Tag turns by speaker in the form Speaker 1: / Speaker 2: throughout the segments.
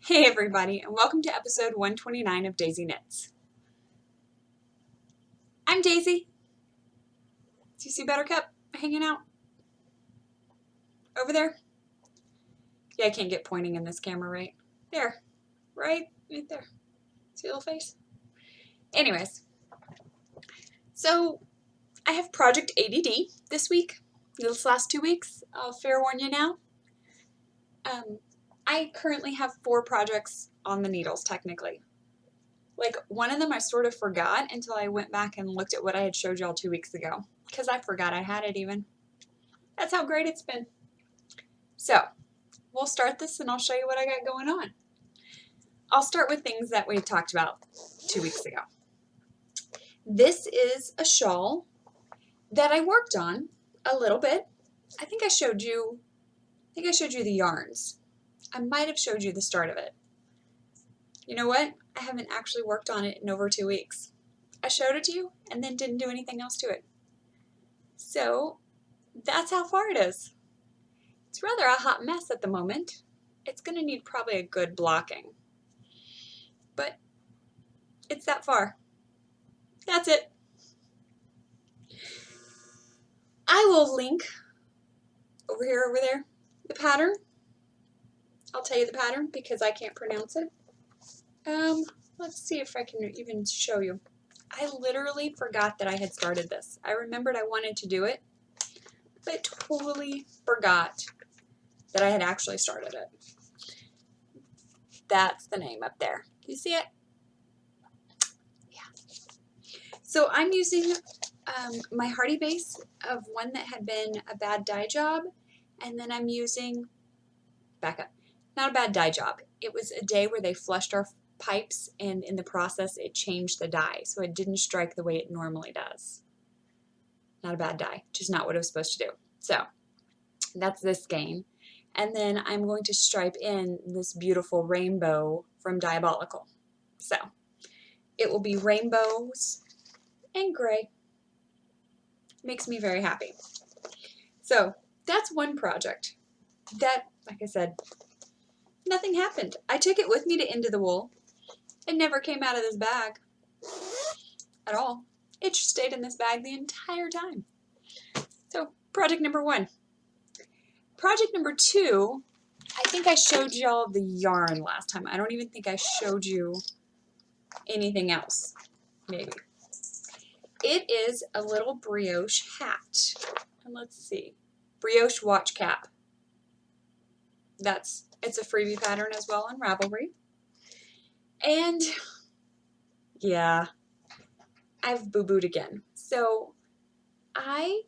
Speaker 1: Hey everybody, and welcome to episode 129 of Daisy Knits. I'm Daisy. Do you see Buttercup hanging out over there? Yeah, I can't get pointing in this camera right there. Right there. See a little face? Anyways, so I have Project ADD this week, this last 2 weeks. I'll fair warn you now. I currently have 4 projects on the needles, technically. Like, one of them I sort of forgot until I went back and looked at what I had showed y'all 2 weeks ago. Because I forgot I had it even. That's how great it's been. So, we'll start this and I'll show you what I got going on. I'll start with things that we talked about 2 weeks ago. This is a shawl that I worked on a little bit. I think I showed you the yarns. I might have showed you the start of it. You know what? I haven't actually worked on it in over 2 weeks. I showed it to you and then didn't do anything else to it. So that's how far it is. It's rather a hot mess at the moment. It's going to need probably a good blocking. But it's that far. That's it. I will link over there, the pattern. I'll tell you the pattern because I can't pronounce it. Let's see if I can even show you. I literally forgot that I had started this. I remembered I wanted to do it, but totally forgot that I had actually started it. That's the name up there. You see it? Yeah. So I'm using my Hardy base of one that had been a bad dye job, and then I'm using, back up, not a bad dye job. It was a day where they flushed our pipes, and in the process it changed the dye, so it didn't strike the way it normally does. Not a bad dye, just not what it was supposed to do. So that's this skein, and then I'm going to stripe in this beautiful rainbow from Diabolical. So it will be rainbows and gray. Makes me very happy. So that's one project that, like I said, nothing happened. I took it with me to Into the Wool. It never came out of this bag at all. It just stayed in this bag the entire time. So, project number 1. Project number 2, I think I showed y'all the yarn last time. I don't even think I showed you anything else, maybe. It is a little brioche hat. And let's see. Brioche watch cap. It's a freebie pattern as well on Ravelry. And yeah, I've boo-booed again. So I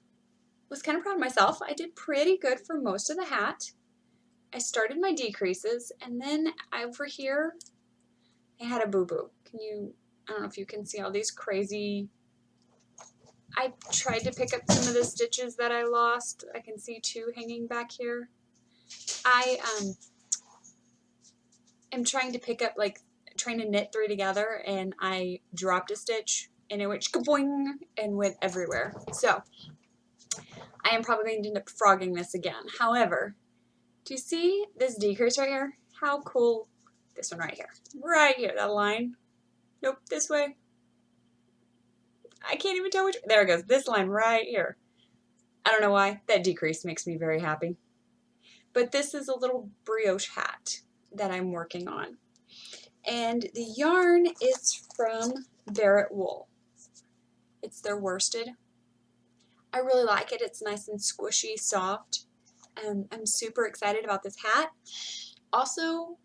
Speaker 1: was kind of proud of myself. I did pretty good for most of the hat. I started my decreases, and then over here I had a boo-boo. I don't know if you can see all these crazy, I tried to pick up some of the stitches that I lost. I can see 2 hanging back here. I am trying to pick up, trying to knit 3 together, and I dropped a stitch and it went kaboing and went everywhere. So I am probably going to end up frogging this again. However, do you see this decrease right here? How cool. This one right here. Right here, that line. Nope, this way. I can't even tell which. There it goes. This line right here. I don't know why. That decrease makes me very happy. But this is a little brioche hat that I'm working on. And the yarn is from Barrett Wool. It's their worsted. I really like it. It's nice and squishy, soft. I'm super excited about this hat. Also,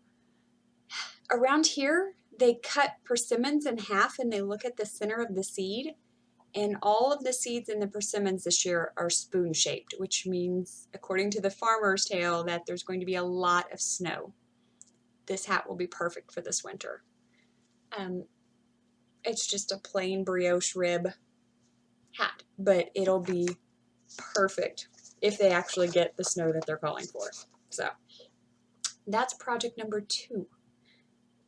Speaker 1: around here, they cut persimmons in half and they look at the center of the seed. And all of the seeds in the persimmons this year are spoon-shaped, which means, according to the farmer's tale, that there's going to be a lot of snow. This hat will be perfect for this winter. It's just a plain brioche rib hat, but it'll be perfect if they actually get the snow that they're calling for. So that's project number 2.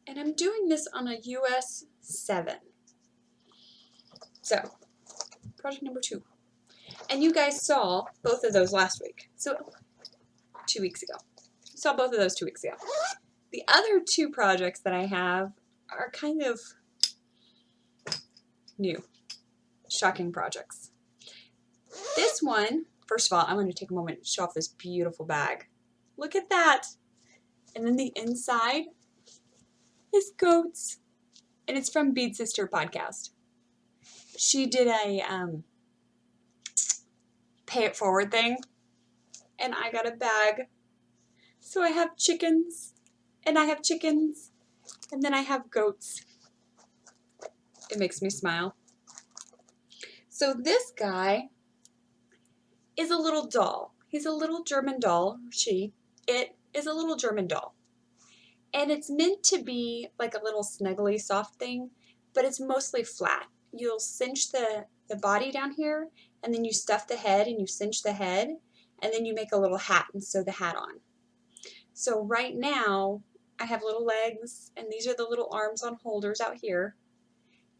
Speaker 1: And I'm doing this on a US 7. So project number 2. And you guys saw both of those last week. So 2 weeks ago. You saw both of those 2 weeks ago. The other two projects that I have are kind of new, shocking projects. This one, first of all, I'm going to take a moment to show off this beautiful bag. Look at that. And then the inside is goats. And it's from Bead Sister podcast. She did a pay it forward thing. And I got a bag. So I have chickens. And I have chickens. And then I have goats. It makes me smile. So this guy is a little doll. He's a little German doll. It is a little German doll. And it's meant to be like a little snuggly soft thing, but it's mostly flat. You'll cinch the body down here, and then you stuff the head and you cinch the head, and then you make a little hat and sew the hat on. So right now, I have little legs, and these are the little arms on holders out here.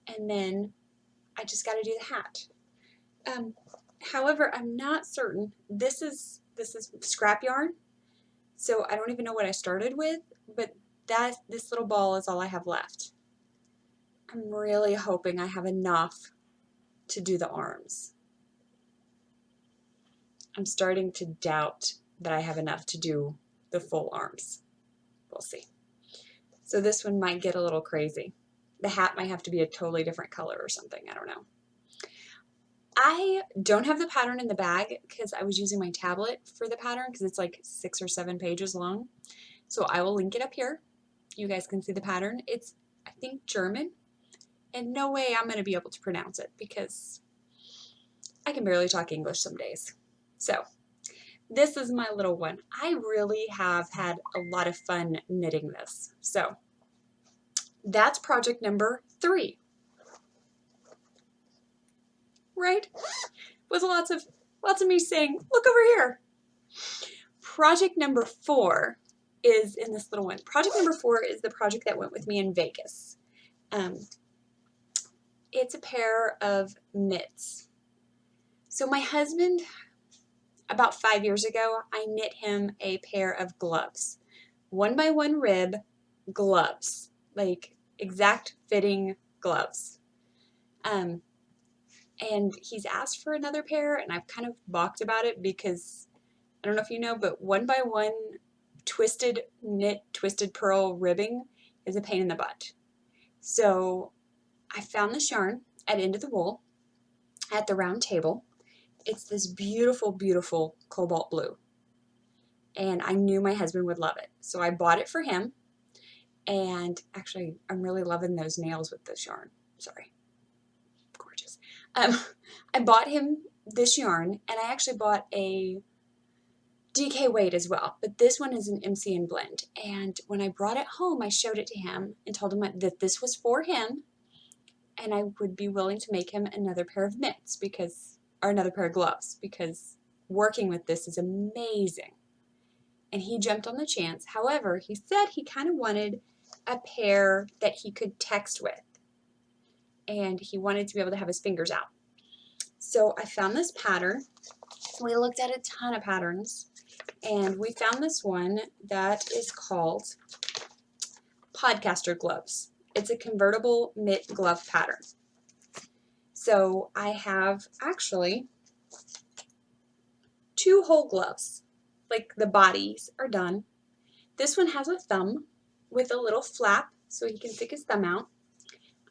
Speaker 1: And then I just got to do the hat. However, I'm not certain. This is scrap yarn, so I don't even know what I started with, but this little ball is all I have left. I'm really hoping I have enough to do the arms. I'm starting to doubt that I have enough to do the full arms. We'll see. So this one might get a little crazy. The hat might have to be a totally different color or something. I don't know. I don't have the pattern in the bag because I was using my tablet for the pattern because it's like 6 or 7 pages long. So I will link it up here. You guys can see the pattern. It's, I think, German. And no way I'm going to be able to pronounce it because I can barely talk English some days. So this is my little one. I really have had a lot of fun knitting this. So that's project number 3. Right? With lots of me saying, look over here. Project number 4 is in this little one. Project number 4 is the project that went with me in Vegas. It's a pair of mitts. So my husband, about 5 years ago, I knit him a pair of gloves. 1x1 rib gloves, like exact fitting gloves. And he's asked for another pair, and I've kind of balked about it because, I don't know if you know, but 1x1 twisted knit, twisted purl ribbing is a pain in the butt. So I found this yarn at End of the Wool at the round table. It's this beautiful, beautiful cobalt blue. And I knew my husband would love it. So I bought it for him. And actually, I'm really loving those nails with this yarn. Sorry. Gorgeous. I bought him this yarn, and I actually bought a DK weight as well, but this one is an MCN blend. And when I brought it home, I showed it to him and told him that this was for him, and I would be willing to make him another pair of mitts or another pair of gloves because working with this is amazing. And he jumped on the chance. However, he said he kind of wanted a pair that he could text with. And he wanted to be able to have his fingers out. So I found this pattern. We looked at a ton of patterns. And we found this one that is called Podcaster Gloves. It's a convertible mitt glove pattern. So I have actually 2 whole gloves. Like the bodies are done. This one has a thumb with a little flap so he can stick his thumb out.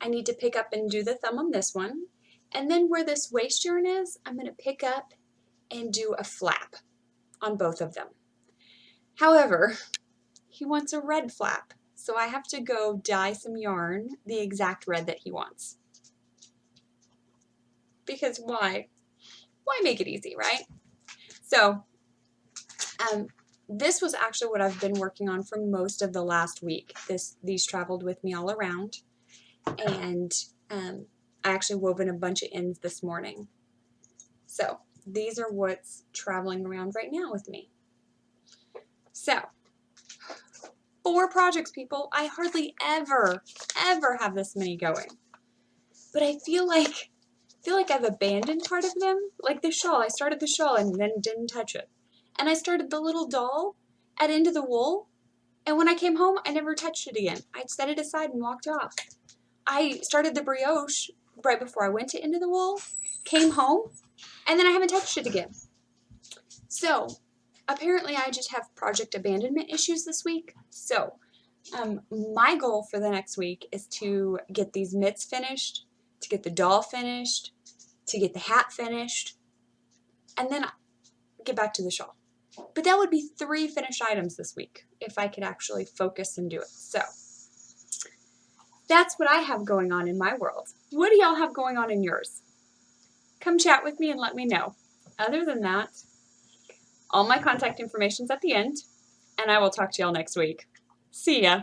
Speaker 1: I need to pick up and do the thumb on this one. And then where this waist yarn is, I'm going to pick up and do a flap on both of them. However, he wants a red flap, so I have to go dye some yarn the exact red that he wants. Because why? Why make it easy, right? So, this was actually what I've been working on for most of the last week. These traveled with me all around, and I actually wove in a bunch of ends this morning. So these are what's traveling around right now with me. So 4 projects, people. I hardly ever have this many going, but I feel like I've abandoned part of them. Like the shawl, I started the shawl and then didn't touch it. And I started the little doll at End of the Wool, And when I came home, I never touched it again. I'd set it aside and walked off. I started the brioche right before I went to Into the Wool, came home, and then I haven't touched it again. So apparently I just have project abandonment issues this week. So my goal for the next week is to get these mitts finished, to get the doll finished, to get the hat finished, and then get back to the shawl. But that would be 3 finished items this week if I could actually focus and do it. So that's what I have going on in my world. What do y'all have going on in yours? Come chat with me and let me know. Other than that, all my contact information's at the end, and I will talk to y'all next week. See ya.